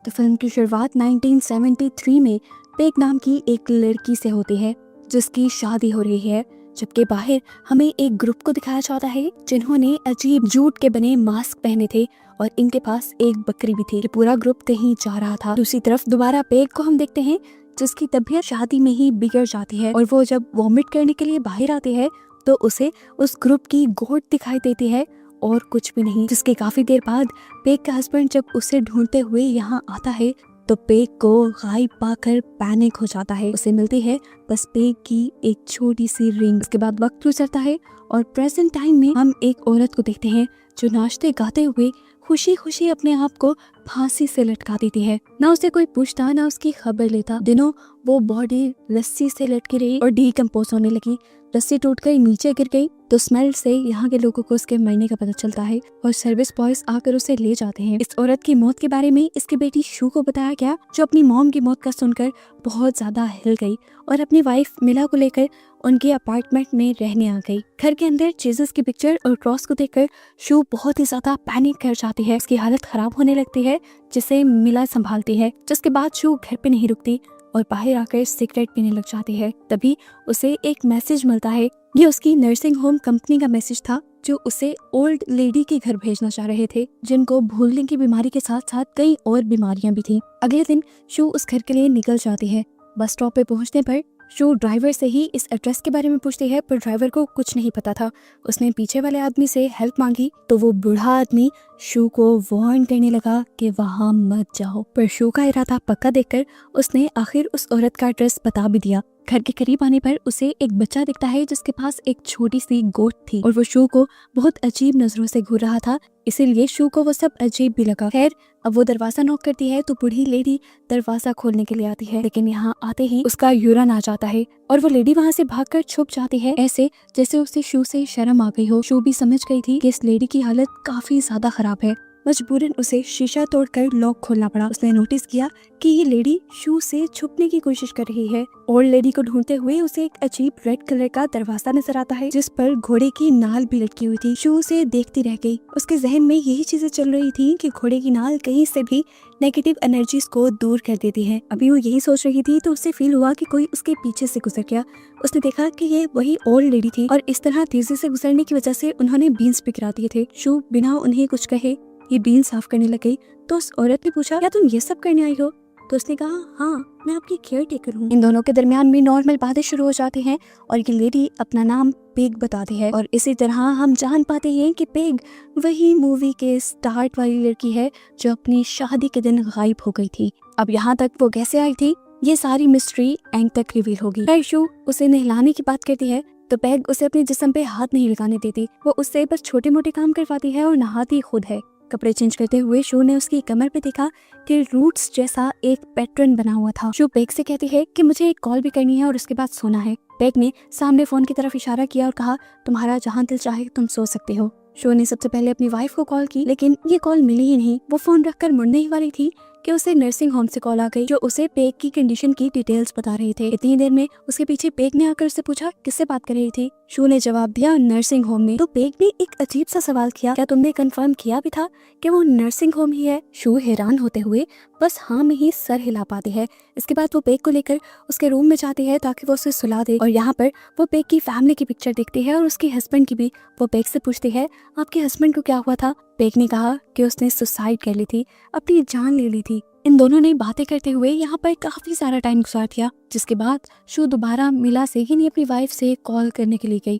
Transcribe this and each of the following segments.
तो फिल्म की शुरुआत 1973 में पेग नाम की एक लड़की से होती है जिसकी शादी हो रही है, जबकि बाहर हमें एक ग्रुप को दिखाया जाता है जिन्होंने अजीब जूट के बने मास्क पहने थे और इनके पास एक बकरी भी थी। पूरा ग्रुप कहीं जा रहा था। दूसरी तरफ दोबारा पेग को हम देखते हैं जिसकी तबीयत शादी में ही बिगड़ जाती है और वो जब वॉमिट करने के लिए बाहर आती है तो उसे उस ग्रुप की गोट दिखाई देती है और कुछ भी नहीं। जिसके काफी देर बाद पेग का हस्बैंड जब उसे ढूंढते हुए यहाँ आता है तो पेग को गायब पाकर पैनिक हो जाता है। उसे मिलती है बस पेग की एक छोटी सी रिंग। इसके बाद वक्त गुजरता है और प्रेजेंट टाइम में हम एक औरत को देखते हैं जो नाचते गाते हुए खुशी खुशी अपने आप को फांसी से लटका देती है। ना उसे कोई पूछता ना उसकी खबर लेता। दिनों वो बॉडी रस्सी से लटकी रही और डीकम्पोज होने लगी। रस्सी टूटकर नीचे गिर गई तो स्मेल से यहाँ के लोगों को उसके मरने का पता चलता है और सर्विस बॉयज आकर उसे ले जाते हैं। इस औरत की मौत के बारे में इसकी बेटी शू को बताया गया, जो अपनी मॉम की मौत का सुनकर बहुत ज्यादा हिल गई और अपनी वाइफ मिला को लेकर उनके अपार्टमेंट में रहने आ गई। घर के अंदर जीसस की पिक्चर और क्रॉस को देखकर शू बहुत ही ज्यादा पैनिक कर जाती है। उसकी हालत खराब होने लगती है जिसे मिला संभालती है। जिसके बाद शू घर पे नहीं रुकती और बाहर आकर सिगरेट पीने लग जाती है। तभी उसे एक मैसेज मिलता है। ये उसकी नर्सिंग होम कंपनी का मैसेज था जो उसे ओल्ड लेडी के घर भेजना चाह रहे थे जिनको भूलने की बीमारी के साथ साथ कई और बीमारियां भी थी। अगले दिन शू उस घर के लिए निकल जाती है। बस स्टॉप पे पहुंचने पर शू ड्राइवर से ही इस एड्रेस के बारे में पूछती है, पर ड्राइवर को कुछ नहीं पता था। उसने पीछे वाले आदमी से हेल्प मांगी तो वो बूढ़ा आदमी शू को वार्न करने लगा कि वहां मत जाओ, पर शू का इरादा पक्का देखकर उसने आखिर उस औरत का एड्रेस बता भी दिया। घर के करीब आने पर उसे एक बच्चा दिखता है जिसके पास एक छोटी सी गोट थी और वो शू को बहुत अजीब नजरों से घूर रहा था, इसीलिए शू को वो सब अजीब भी लगा। खैर अब वो दरवाजा नॉक करती है तो बूढ़ी लेडी दरवाजा खोलने के लिए आती है, लेकिन यहाँ आते ही उसका यूरिन आ जाता है और वो लेडी वहाँ से भागकर छुप जाती है, ऐसे जैसे उसे शू से शर्म आ गई हो। शू भी समझ गई थी कि इस लेडी की हालत काफी ज्यादा खराब है। मजबूरन उसे शीशा तोड़कर लॉक खोलना पड़ा। उसने नोटिस किया कि ये लेडी शू से छुपने की कोशिश कर रही है। ओल्ड लेडी को ढूंढते हुए उसे एक अजीब रेड कलर का दरवाजा नजर आता है जिस पर घोड़े की नाल भी लटकी हुई थी। शू उसे देखती रह गई। उसके जहन में यही चीजें चल रही थी कि घोड़े की नाल कहीं से भी नेगेटिव एनर्जीज को दूर कर देती है। अभी वो यही सोच रही थी तो उसे फील हुआ कि कोई उसके पीछे से गुजर गया। उसने देखा कि ये वही ओल्ड लेडी थी और इस तरह तेजी से गुजरने की वजह से उन्होंने बीन्स भी गिरा दिए थे। शू बिना उन्हें कुछ कहे ये बीन साफ करने लग गई तो उस औरत ने पूछा, क्या तुम ये सब करने आई हो? तो उसने कहा, हाँ मैं आपकी केयर टेकर हूँ। इन दोनों के दरमियान में नॉर्मल बातें शुरू हो जाती हैं और ये लेडी अपना नाम पेग बताती है और इसी तरह हम जान पाते हैं कि पेग वही मूवी के स्टार्ट वाली लड़की है जो अपनी शादी के दिन गायब हो गई थी। अब यहाँ तक वो कैसे आई थी ये सारी मिस्ट्री एंड तक रिवील होगी। शू उसे नहलाने की बात करती है तो पेग उसे अपने जिस्म पे हाथ नहीं लगाने देती। वो उससे बस छोटे मोटे काम करवाती है और नहाती खुद है। कपड़े चेंज करते हुए शू ने उसकी कमर पे देखा कि रूट्स जैसा एक पैटर्न बना हुआ था। शू पेग से कहती है कि मुझे एक कॉल भी करनी है और उसके बाद सोना है। पेग ने सामने फोन की तरफ इशारा किया और कहा, तुम्हारा जहां दिल चाहे तुम सो सकते हो। शू ने सबसे पहले अपनी वाइफ को कॉल की लेकिन ये कॉल मिली ही नहीं। वो फोन रखकर मुड़ने ही वाली थी कि उसे नर्सिंग होम से कॉल आ गई जो उसे पेग की कंडीशन की डिटेल्स बता रहे थे। इतनी देर में उसके पीछे पेग ने आकर उससे पूछा, किससे बात कर रही थी? शू ने जवाब दिया, नर्सिंग होम में। तो पेग ने एक अजीब सा सवाल किया, क्या तुमने कंफर्म किया भी था कि वो नर्सिंग होम ही है? शू हैरान होते हुए बस हाँ में ही सर हिला पाती है। इसके बाद वो पेग को लेकर उसके रूम में जाती है ताकि वो उसे सुला दे और यहाँ पर वो पेग की फैमिली की पिक्चर देखती है और उसके हस्बैंड की भी। वो पेग से पूछती है, आपके हस्बैंड को क्या हुआ था? पेग ने कहा कि उसने सुसाइड कर ली थी, अपनी जान ले ली थी। इन दोनों ने बातें करते हुए यहाँ पर काफी सारा टाइम गुजार दिया, जिसके बाद शू दोबारा मिला से ही नहीं अपनी वाइफ से कॉल करने के लिए गई।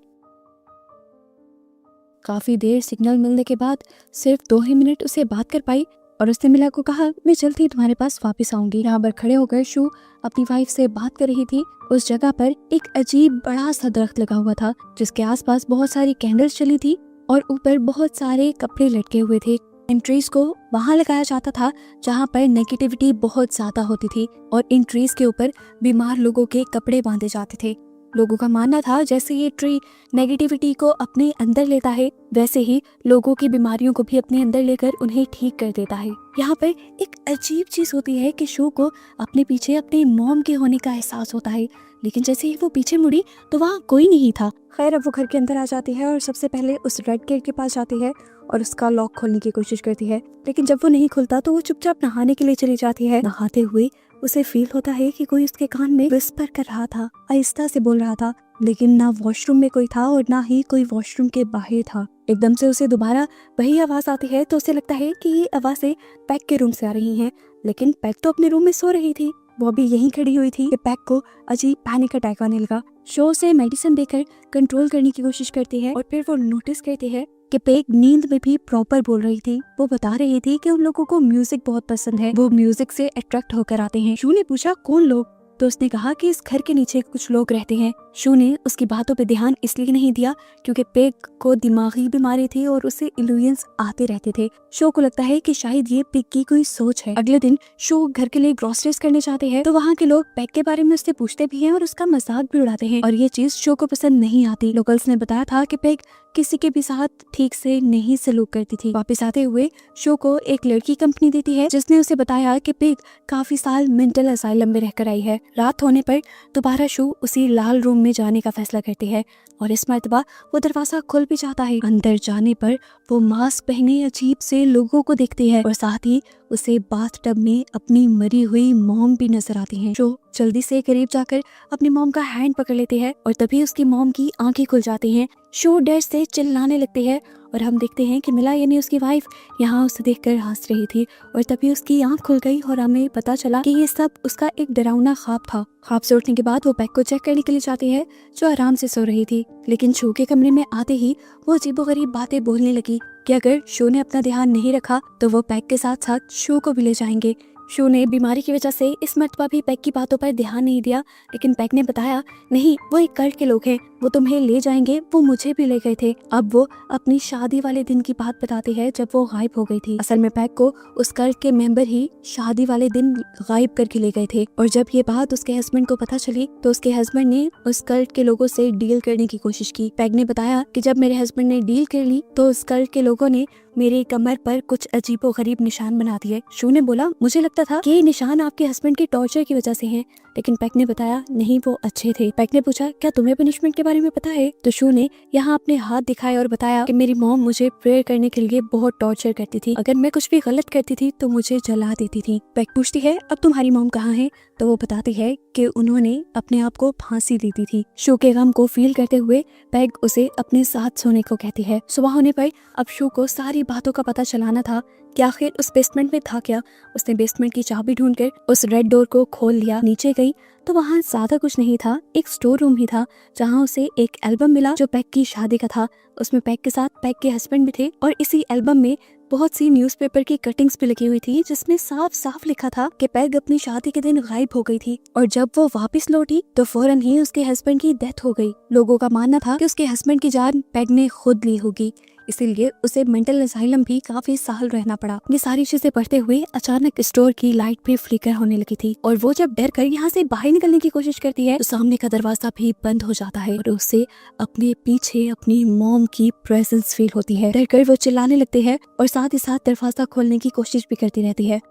काफी देर सिग्नल मिलने के बाद सिर्फ 2 ही मिनट उसे बात कर पाई और उसने मिला को कहा, मैं जल्द ही तुम्हारे पास वापस आऊंगी। यहाँ पर खड़े होकर शू अपनी वाइफ से बात कर रही थी। उस जगह पर एक अजीब बड़ा सा दरख्त लगा हुआ था जिसके आसपास बहुत सारी कैंडल्स चली थी और ऊपर बहुत सारे कपड़े लटके हुए थे। इन ट्रीज को वहां लगाया जाता था जहां पर नेगेटिविटी बहुत ज्यादा होती थी और इन ट्रीज के ऊपर बीमार लोगों के कपड़े बांधे जाते थे। लोगों का मानना था जैसे ये ट्री नेगेटिविटी को अपने अंदर लेता है वैसे ही लोगों की बीमारियों को भी अपने अंदर लेकर उन्हें ठीक कर देता है। यहाँ पर एक अजीब चीज होती है कि शू को अपने पीछे अपने मॉम के होने का एहसास होता है, लेकिन जैसे ही वो पीछे मुड़ी तो वहाँ कोई नहीं था। खैर अब वो घर के अंदर आ जाती है और सबसे पहले उस रेड गेट के पास जाती है और उसका लॉक खोलने की कोशिश करती है, लेकिन जब वो नहीं खुलता तो वो चुपचाप नहाने के लिए चली जाती है। नहाते हुए उसे फील होता है कि कोई उसके कान में विस्पर कर रहा था, आहिस्ता से बोल रहा था, लेकिन ना वॉशरूम में कोई था और ना ही कोई वॉशरूम के बाहर था। एकदम से उसे दोबारा वही आवाज आती है तो उसे लगता है कि ये आवाजें पैक के रूम से आ रही हैं, लेकिन पैक तो अपने रूम में सो रही थी। वो भी यहीं खड़ी हुई थी कि पैक को अजीब पैनिक अटैक आने लगा। शो से मेडिसिन देकर कंट्रोल करने की कोशिश करती है और फिर वो नोटिस करती है कि पैक नींद में भी प्रॉपर बोल रही थी। वो बता रही थी कि उन लोगों को म्यूजिक बहुत पसंद है, वो म्यूजिक से अट्रैक्ट होकर आते हैं। शू ने पूछा कौन लोग, तो उसने कहा कि इस घर के नीचे कुछ लोग रहते हैं। शू ने उसकी बातों पे ध्यान इसलिए नहीं दिया क्योंकि पेग को दिमागी बीमारी थी और उसे इल्यूजन्स आते रहते थे। शो को लगता है कि शायद ये पेग की कोई सोच है। अगले दिन शो घर के लिए ग्रोसरीज करने जाते हैं तो वहाँ के लोग पेग के बारे में उससे पूछते भी हैं और उसका मजाक भी उड़ाते हैं, और ये चीज शो को पसंद नहीं आती। लोकल्स ने बताया था कि पेग किसी के भी साथ ठीक से नहीं सलूक करती थी। वापस आते हुए शो को एक लड़की कंपनी देती है जिसने उसे बताया कि पेग काफी साल मेंटल असाइलम में रहकर आई है। रात होने पर दोबारा शो उसी लाल रूम में जाने का फैसला करती है और इस मर्तबा वो दरवाजा खुल भी जाता है। अंदर जाने पर वो मास्क पहने अजीब से लोगों को देखती है और साथ ही उसे बाथटब में अपनी मरी हुई मॉम भी नजर आती हैं। शो जल्दी से करीब जाकर अपनी मॉम का हैंड पकड़ लेती है और तभी उसकी मॉम की आंखें खुल जाती हैं। शो डर से चिल्लाने लगती है और हम देखते हैं कि मिला यानी उसकी वाइफ यहाँ उसे देखकर हंस रही थी और तभी उसकी आंख खुल गई और हमें पता चला कि ये सब उसका एक डरावना ख्वाब था। ख्वाब से उठने के बाद वो पैक को चेक करने के लिए जाती है जो आराम से सो रही थी, लेकिन शो के कमरे में आते ही वो अजीबोगरीब बातें बोलने लगी कि अगर शो ने अपना ध्यान नहीं रखा तो वो पैक के साथ साथ शो को भी ले जाएंगे। शो ने बीमारी की वजह से इस मर्तबा भी पैक की बातों पर ध्यान नहीं दिया, लेकिन पैक ने बताया नहीं वो एक कल्ट के लोग हैं, वो तुम्हें ले जाएंगे, वो मुझे भी ले गए थे। अब वो अपनी शादी वाले दिन की बात बताती है जब वो गायब हो गई थी। असल में पैक को उस कल्ट के मेंबर ही शादी वाले दिन गायब करके ले गए थे और जब ये बात उसके हस्बैंड को पता चली तो उसके हस्बैंड ने उस कल्ट के लोगों से डील करने की कोशिश की। पैक ने बताया कि जब मेरे हस्बैंड ने डील कर ली तो उस कल्ट के लोगों ने मेरे कमर पर कुछ अजीबो गरीब निशान बना दिए। शू ने बोला मुझे लगता था कि ये निशान आपके हस्बैंड की टॉर्चर की वजह से हैं, लेकिन पैक ने बताया नहीं वो अच्छे थे। पैक ने पूछा क्या तुम्हें पनिशमेंट के बारे में पता है, तो शू ने यहाँ अपने हाथ दिखाए और बताया कि मेरी मॉम मुझे प्रेयर करने के लिए बहुत टॉर्चर करती थी, अगर मैं कुछ भी गलत करती थी तो मुझे जला देती थी। पैक पूछती है अब तुम्हारी मॉम कहाँ है, तो वो बताती है कि उन्होंने अपने आप को फांसी दी थी। शो के गम को फील करते हुए पैग उसे अपने साथ सोने को कहती है। सुबह होने पर अब शो को सारी बातों का पता चलाना था कि आखिर उस बेसमेंट में था क्या। उसने बेसमेंट की चाबी ढूंढकर उस रेड डोर को खोल लिया। नीचे गई तो वहाँ ज्यादा कुछ नहीं था, एक स्टोर रूम ही था जहाँ उसे एक एल्बम मिला जो पैग की शादी का था। उसमें पैग के साथ पैग के हस्बैंड भी थे और इसी एल्बम में बहुत सी न्यूज़पेपर की कटिंग्स भी लगी हुई थी जिसमें साफ साफ लिखा था कि पैग अपनी शादी के दिन गायब हो गई थी और जब वो वापस लौटी तो फौरन ही उसके हस्बैंड की डेथ हो गई। लोगों का मानना था कि उसके हस्बैंड की जान पैग ने खुद ली होगी, इसीलिए उसे मेंटल असाइलम भी काफी साल रहना पड़ा। ये सारी चीजें पढ़ते हुए अचानक स्टोर की लाइट भी फ्लिकर होने लगी थी और वो जब डर कर यहाँ से बाहर निकलने की कोशिश करती है तो सामने का दरवाजा भी बंद हो जाता है और उसे अपने पीछे अपनी मॉम की प्रेजेंस फील होती है। डर कर वो चिल्लाने लगते हैं और साथ ही साथ दरवाजा खोलने की कोशिश भी करती रहती है।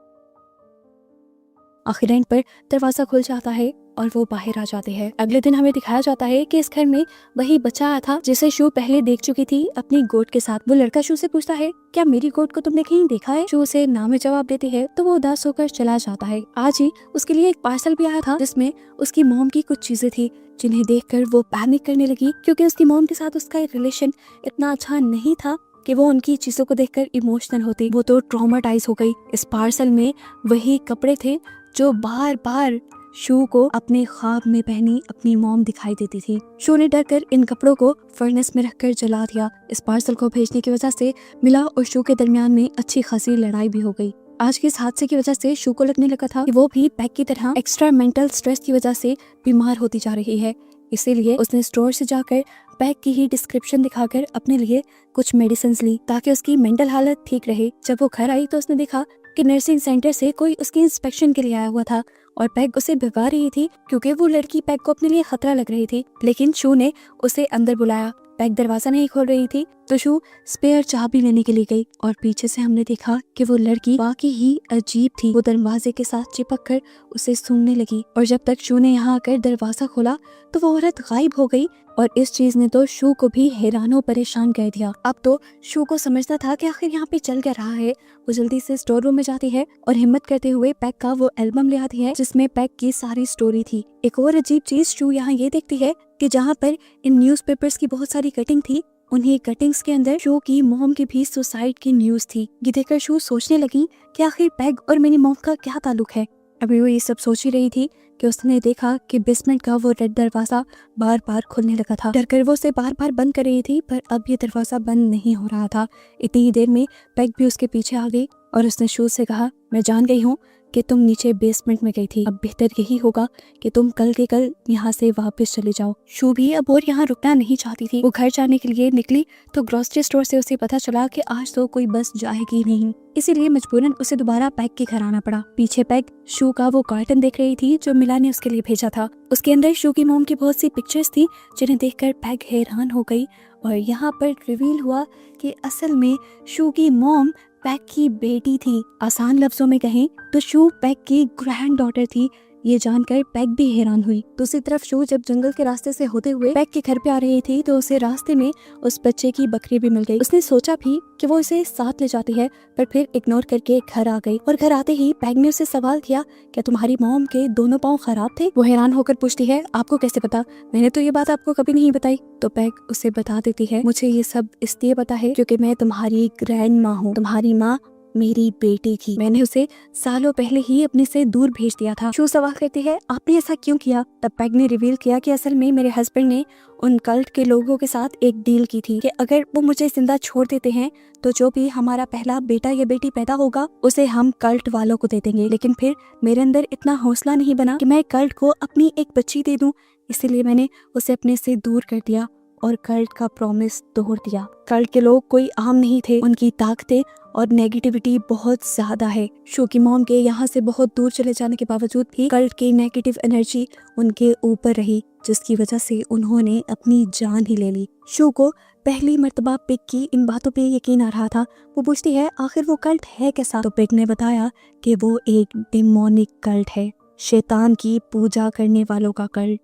आखिर एंड पर दरवाजा खुल जाता है और वो बाहर आ जाते हैं। अगले दिन हमें दिखाया जाता है कि इस घर में वही बच्चा आया था जिसे शू पहले देख चुकी थी अपनी गोट के साथ। वो लड़का शू से पूछता है क्या मेरी गोट को तुमने कहीं देखा है। शू उसे ना में जवाब देती है तो वो उदास होकर चला जाता है। आज ही उसके लिए एक पार्सल भी आया था जिसमें उसकी मॉम की कुछ चीजें थी जिन्हें देखकर वो पैनिक करने लगी क्योंकि उसकी मॉम के साथ उसका रिलेशन इतना अच्छा नहीं था कि वो उनकी चीजों को देखकर इमोशनल होती। वो तो ट्रॉमाटाइज हो गई। इस पार्सल में वही कपड़े थे जो बार बार शू को अपने ख्वाब में पहनी अपनी मॉम दिखाई देती थी। शू ने डरकर इन कपड़ों को फर्नेस में रखकर जला दिया। इस पार्सल को भेजने की वजह से मिला और शू के दरमियान में अच्छी खासी लड़ाई भी हो गई। आज के इस हादसे की वजह से शू को लगने लगा था कि वो भी पैग की तरह एक्स्ट्रा मेंटल स्ट्रेस की वजह से बीमार होती जा रही है। इसीलिए उसने स्टोर से जाकर पैग की ही डिस्क्रिप्शन दिखाकर अपने लिए कुछ मेडिसिन ली ताकि उसकी मेंटल हालत ठीक रहे। जब वो घर आई तो उसने देखा कि नर्सिंग सेंटर से कोई उसकी इंस्पेक्शन के लिए आया हुआ था और पैग उसे भगा रही थी क्योंकि वो लड़की पैग को अपने लिए खतरा लग रही थी। लेकिन शू ने उसे अंदर बुलाया पैग दरवाजा नहीं खोल रही थी तो शू स्पेयर चाबी लेने के लिए गई और पीछे से हमने देखा कि वो लड़की वाकई ही अजीब थी। वो दरवाजे के साथ चिपक कर उसे सूंघने लगी और जब तक शू ने यहाँ आकर दरवाजा खोला तो वो औरत गायब हो गई और इस चीज ने तो शू को भी हैरान परेशान कर दिया। अब तो शू को समझना था कि आखिर यहाँ पे चल क्या रहा है। वो जल्दी से स्टोर रूम में जाती है और हिम्मत करते हुए पैग का वो एल्बम ले आती है जिसमें पैग की सारी स्टोरी थी। एक और अजीब चीज शू यहाँ ये देखती है कि जहाँ पर इन न्यूज़पेपर्स की बहुत सारी कटिंग थी, उन्हीं कटिंग्स के अंदर शू की मॉम की भी सुसाइड की न्यूज थी। ये देखकर शू सोचने लगी कि आखिर पैग और मेरी मॉम का क्या ताल्लुक है। अभी वो ये सब सोच ही रही थी कि उसने देखा कि बेसमेंट का वो रेड दरवाजा बार बार खुलने लगा था। डरकर वो उसे बार बार बंद कर रही थी पर अब ये दरवाजा बंद नहीं हो रहा था। इतनी ही देर में पैग भी उसके पीछे आ गई और उसने शू से कहा, मैं जान गई हूँ कि तुम नीचे बेसमेंट में गई थी। अब बेहतर यही होगा कि तुम कल के कल यहाँ से वापस चले जाओ। शू भी अब और यहाँ रुकना नहीं चाहती थी। वो घर जाने के लिए निकली तो ग्रोसरी स्टोर से उसे पता चला कि आज तो कोई बस जाएगी नहीं, इसीलिए मजबूरन उसे दोबारा पैग के घर आना पड़ा। पीछे पैग शू का वो कार्टन देख रही थी जो मिला ने उसके लिए भेजा था। उसके अंदर शू की मोम की बहुत सी पिक्चर्स थी जिन्हें देखकर पैग हैरान हो गई और यहाँ पर रिवील हुआ कि असल में शू की मोम पैग की बेटी थी। आसान लफ्जों में कहें तो शू पैग की ग्रैंड डॉटर थी। ये जानकर पैग भी हैरान हुई। दूसरी तरफ शू जब जंगल के रास्ते से होते हुए पैग के घर पे आ रही थी तो उसे रास्ते में उस बच्चे की बकरी भी मिल गई। उसने सोचा भी कि वो इसे साथ ले जाती है पर फिर इग्नोर करके घर आ गई और घर आते ही पैग ने उससे सवाल किया कि तुम्हारी मॉम के दोनों पाँव खराब थे। वो हैरान होकर पूछती है, आपको कैसे पता? मैंने तो ये बात आपको कभी नहीं बताई। तो पैग उसे बता देती है, मुझे ये सब इसलिए पता है क्योंकि मैं तुम्हारी ग्रैंड माँ हूँ। तुम्हारी माँ मेरी बेटी थी। मैंने उसे सालों पहले ही अपने से दूर भेज दिया था। शू सवाल करती है, आपने ऐसा क्यों किया? तब पैग ने रिवील किया कि असल में मेरे हस्बैंड ने उन कल्ट के लोगों के साथ एक डील की थी कि अगर वो मुझे जिंदा छोड़ देते हैं तो जो भी हमारा पहला बेटा या बेटी पैदा होगा उसे हम कल्ट वालों को दे देंगे। लेकिन फिर मेरे अंदर इतना हौसला नहीं बना कि मैं कल्ट को अपनी एक बच्ची दे दूं, इसीलिए मैंने उसे अपने से दूर कर दिया और कल्ट का प्रॉमिस तोड़ दिया। कल्ट के लोग कोई आम नहीं थे, उनकी ताकतें और नेगेटिविटी बहुत ज्यादा है। शू की मॉम के यहाँ से बहुत दूर चले जाने के बावजूद भी कल्ट की नेगेटिव एनर्जी उनके ऊपर रही जिसकी वजह से उन्होंने अपनी जान ही ले ली। शू को पहली मर्तबा पिग की इन बातों पे यकीन आ रहा था। वो पूछती है, आखिर वो कल्ट है कैसा? तो पिग ने बताया कि वो एक डिमोनिक कल्ट है, शैतान की पूजा करने वालों का कल्ट।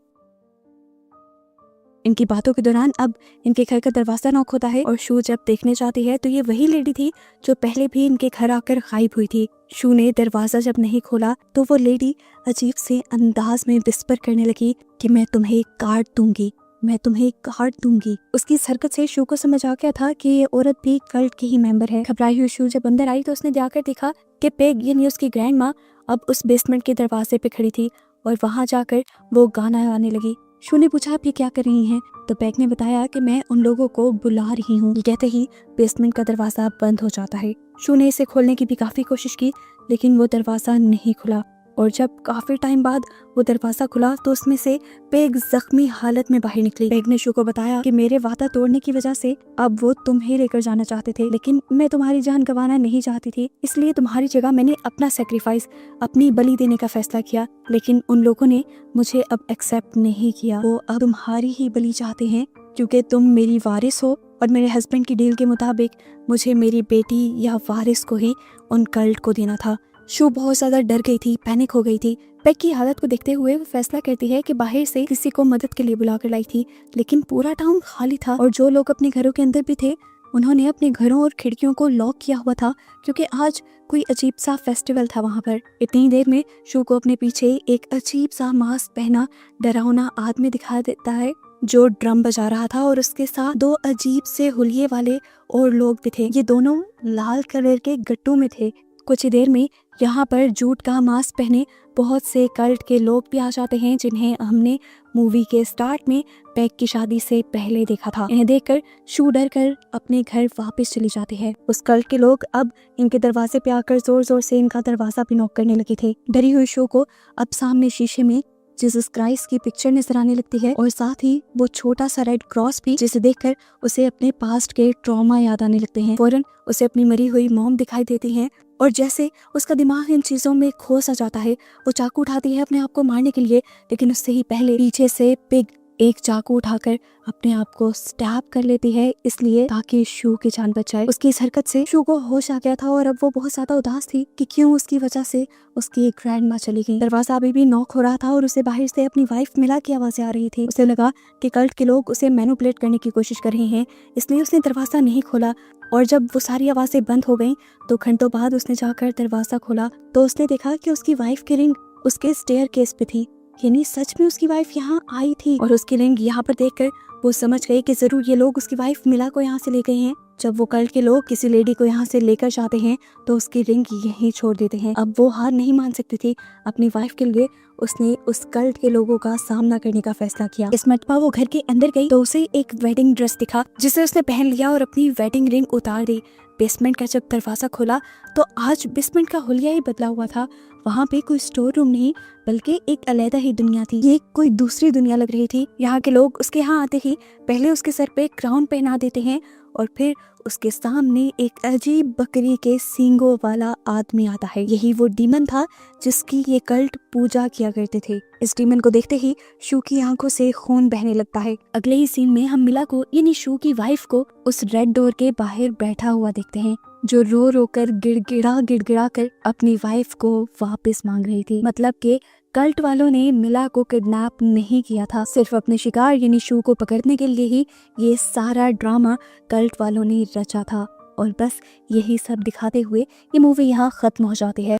इनकी बातों के दौरान अब इनके घर का दरवाजा नॉक होता है और शू जब देखने जाती है तो ये वही लेडी थी जो पहले भी इनके घर आकर गायब हुई थी। शू ने दरवाजा जब नहीं खोला तो वो लेडी अजीब से अंदाज में विस्पर करने लगी कि मैं तुम्हें काट दूंगी, मैं तुम्हें काट दूंगी। उसकी इस हरकत से शू को समझ आ गया था कि ये औरत भी कल्ट की ही मेंबर है। घबराई हुई शू जब अंदर आई तो उसने जाकर देखा कि पेग यानी उसकी ग्रैंड माँ अब उस बेसमेंट के दरवाजे पे खड़ी थी और वहां जाकर वो गाना गाने लगी। शू ने पूछा, आप ये क्या कर रही हैं? तो पैग ने बताया कि मैं उन लोगों को बुला रही हूँ। ये कहते ही बेसमेंट का दरवाजा बंद हो जाता है। शू ने इसे खोलने की भी काफी कोशिश की लेकिन वो दरवाजा नहीं खुला और जब काफी टाइम बाद वो दरवाजा खुला तो उसमें से पेग जख्मी हालत में बाहर निकली। पेग ने शू को बताया कि मेरे वादा तोड़ने की वजह से अब वो तुम्हें लेकर जाना चाहते थे लेकिन मैं तुम्हारी जान गंवाना नहीं चाहती थी, इसलिए तुम्हारी जगह मैंने अपना सेक्रीफाइस, अपनी बलि देने का फैसला किया। लेकिन उन लोगों ने मुझे अब एक्सेप्ट नहीं किया। वो अब तुम्हारी ही बलि चाहते हैं क्योंकि तुम मेरी वारिस हो और मेरे हस्बैंड की डील के मुताबिक मुझे मेरी बेटी या वारिस को ही उन कल्ट को देना था। शू बहुत ज्यादा डर गई थी, पैनिक हो गई थी। पेग की हालत को देखते हुए वो फैसला करती है कि बाहर से किसी को मदद के लिए बुला कर लाई थी लेकिन पूरा टाउन खाली था और जो लोग अपने घरों के अंदर भी थे उन्होंने अपने घरों और खिड़कियों को लॉक किया हुआ था क्योंकि आज कोई अजीब सा फेस्टिवल था वहाँ पर। इतनी देर में शू को अपने पीछे एक अजीब सा मास्क पहना डरावना आदमी दिखाई देता है जो ड्रम बजा रहा था और उसके साथ दो अजीब से हुलिये वाले और लोग भी थे। ये दोनों लाल कलर के गट्टू में थे। कुछ ही देर में यहाँ पर जूट का मास्क पहने बहुत से कल्ट के लोग भी आ जाते हैं जिन्हें हमने मूवी के स्टार्ट में पैग की शादी से पहले देखा था। इन्हें देखकर शू डर कर अपने घर वापस चली जाती है। उस कल्ट के लोग अब इनके दरवाजे पे आकर जोर जोर से इनका दरवाजा भी नॉक करने लगे थे। डरी हुई शू को अब सामने शीशे में जीसस क्राइस्ट की पिक्चर नजर आने लगती है और साथ ही वो छोटा सा रेड क्रॉस भी, जिसे देखकर उसे अपने पास्ट के ट्रॉमा याद आने लगते हैं। फौरन उसे अपनी मरी हुई मॉम दिखाई देती है और जैसे उसका दिमाग इन चीजों में खो सा जाता है वो चाकू उठाती है अपने आप को मारने के लिए लेकिन उससे ही पहले पीछे से पिग एक चाकू उठाकर अपने आप को स्टैब कर लेती है, इसलिए ताकि शू की जान बच जाए। उसकी इस हरकत से शू को होश आ गया था और अब वो बहुत ज्यादा उदास थी कि क्यों उसकी वजह से उसकी एक ग्रैंड माँ चली गई। दरवाजा अभी भी नॉक हो रहा था और उसे बाहर से अपनी वाइफ मिला की आवाजें आ रही थी। उसे लगा कि कल्ट के लोग उसे मैनिपुलेट करने की कोशिश कर रहे हैं, इसलिए उसने दरवाजा नहीं खोला। और जब वो सारी आवाजें बंद हो गईं तो घंटों बाद उसने जाकर दरवाजा खोला तो उसने देखा कि उसकी वाइफ की रिंग उसके स्टेयर केस पे थी, यानी सच में उसकी वाइफ यहाँ आई थी। और उसकी रिंग यहाँ पर देखकर वो समझ गई कि जरूर ये लोग उसकी वाइफ मिला को यहाँ से ले गए हैं। जब वो कल्ट के लोग किसी लेडी को यहाँ से लेकर जाते हैं तो उसकी रिंग यहीं छोड़ देते हैं। अब वो हार नहीं मान सकती थी अपनी वाइफ के लिए। उसने उस कल्ट के लोगों का सामना करने का फैसला किया। इस मरतबा वो घर के अंदर गई तो उसे एक वेडिंग ड्रेस दिखा जिसे उसने पहन लिया और अपनी वेडिंग रिंग उतार दी। बेसमेंट का जब दरवाजा खोला तो आज बेसमेंट का हुलिया ही बदला हुआ था। वहाँ पे कोई स्टोर रूम नहीं बल्कि एक अलग ही दुनिया थी। ये कोई दूसरी दुनिया लग रही थी। यहाँ के लोग उसके यहाँ आते ही पहले उसके सर पे क्राउन पहना देते हैं और फिर उसके सामने एक अजीब बकरी के सींगों वाला आदमी आता है। यही वो डीमन था जिसकी ये कल्ट पूजा किया करते थे। इस डीमन को देखते ही शू की आंखों से खून बहने लगता है। अगले ही सीन में हम मिला को यानी शू की वाइफ को उस रेड डोर के बाहर बैठा हुआ देखते हैं, जो रो रो कर गिड़गिड़ा कर अपनी वाइफ को वापस मांग रही थी। मतलब कि कल्ट वालों ने मिला को किडनैप नहीं किया था, सिर्फ अपने शिकार यानी शू को पकड़ने के लिए ही ये सारा ड्रामा कल्ट वालों ने रचा था। और बस यही सब दिखाते हुए ये मूवी यहाँ खत्म हो जाती है।